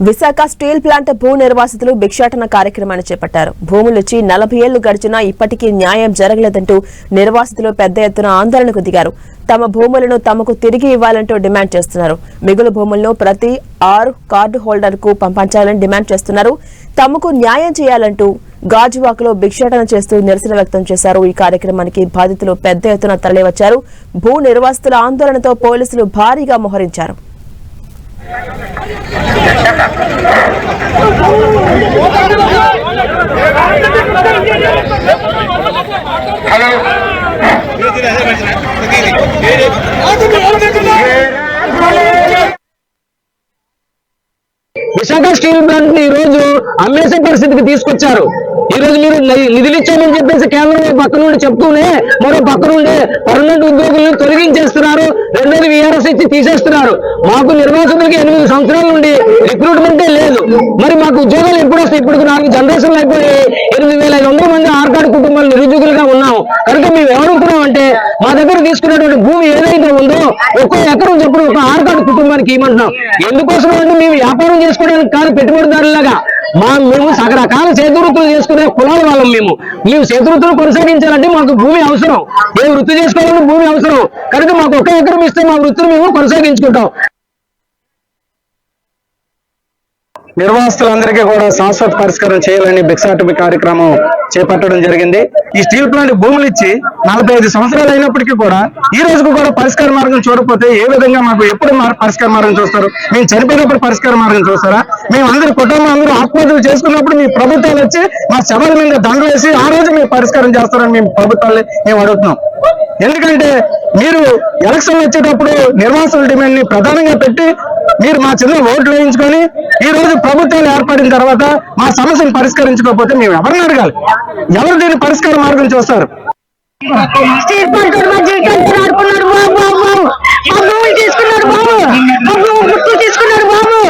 Visakha steel plant భూ నిర్వాసితులు భిక్షాటన కార్యక్రమాన్ని చేపట్టారు. భూములిచ్చి 40 ఏళ్లు గడిచినా ఇప్పటికీ న్యాయం జరగలేదంటూ నిర్వాసితులు పెద్ద ఎత్తున ఆందోళనకు దిగారు. తమ భూములను తమకు తిరిగి ఇవ్వాలంటూ డిమాండ్ చేస్తున్నారు. మిగులు భూములను ప్రతి 6 కార్డు హోల్డర్ కు పంపించాలని డిమాండ్ చేస్తున్నారు. తమకు న్యాయం చేయాలంటూ గాజువాకలో భిక్షాటన చేస్తూ నిరసన వ్యక్తం చేశారు. ఈ కార్యక్రమానికి బాధితులు పెద్ద ఎత్తున తరలివచ్చారు. భూ నిర్వాసితుల ఆందోళనతో పోలీసులు భారీగా మోహరించారు. విశాఖ స్టీల్ ప్లాంట్ ని ఈ రోజు అమ్మేసే పరిస్థితికి తీసుకొచ్చారు. ఈ రోజు మీరు నిధులు ఇచ్చామని చెప్పేసి కేంద్రం పక్క నుండి చెప్తూనే మరో పక్క నుండి పర్మనెంట్ ఉద్యోగులను తొలగించేస్తున్నారు. రెండోది VRS ఇచ్చి తీసేస్తున్నారు. మాకు నిర్వాసితులకి 8 సంవత్సరాల నుండి రిక్రూట్మెంటే లేదు. మరి మాకు ఉద్యోగాలు ఎప్పుడు వస్తాయి? ఇప్పుడు 4 జనరేషన్లు అయిపోయి 8,500 మంది ఆర్కాడ్ కుటుంబాలు నిరుద్యోగులుగా ఉన్నాము. కనుక మేము ఏమనుకున్నామంటే మా దగ్గర తీసుకున్నటువంటి భూమి ఏదైతే ఉందో ఒక్కో ఎకరం చెప్పిన ఒక ఆర్కాడ్ కుటుంబానికి ఇవ్వమంటున్నాం. ఎందుకోసం అంటే మేము వ్యాపారం చేసుకోవడానికి కాదు, పెట్టుబడిదారులాగా మేము రకరకాల చేతివృత్తులు చేసుకునే కులాల వాళ్ళం. మేము చేతివృత్తులు కొనసాగించాలంటే మాకు భూమి అవసరం. ఏ వృత్తి చేసుకోవాలంటే భూమి అవసరం. కనుక మాకు ఒక ఎకరం ఇస్తే మా వృత్తిని మేము కొనసాగించుకుంటాం. నిర్వాసితులందరికీ కూడా శాశ్వత పరిష్కారం చేయాలని భిక్షాటన కార్యక్రమం చేపట్టడం జరిగింది. ఈ స్టీల్ ప్లాంట్ భూములు ఇచ్చి 45 సంవత్సరాలు అయినప్పటికీ కూడా ఈ రోజుకు కూడా పరిష్కార మార్గం చూడకపోతే ఏ విధంగా మాకు ఎప్పుడు పరిష్కార మార్గం చూస్తారు? మేము చనిపోయినప్పుడు పరిష్కార మార్గం చూస్తారా? మేము అందరి కుటుంబం అందరూ ఆత్మహత్యలు చేసుకున్నప్పుడు మీ ప్రభుత్వాలు వచ్చి మా శవాల మీద దండ వేసి ఆ రోజు మేము పరిష్కారం చేస్తారని మేము ప్రభుత్వాలు మేము అడుగుతున్నాం. ఎందుకంటే మీరు ఎలక్షన్ వచ్చేటప్పుడు నిర్వాసుల డిమాండ్ ని ప్రధానంగా పెట్టి మీరు మా చిన్న ఓట్లు వేయించుకొని ఈ రోజు ప్రభుత్వాలు ఏర్పడిన తర్వాత మా సమస్యను పరిష్కరించకపోతే మేము ఎవరిని అడగాలి? ఎవరు దీన్ని పరిష్కార మార్గం చూస్తారు? తీసుకున్నారు బాబు,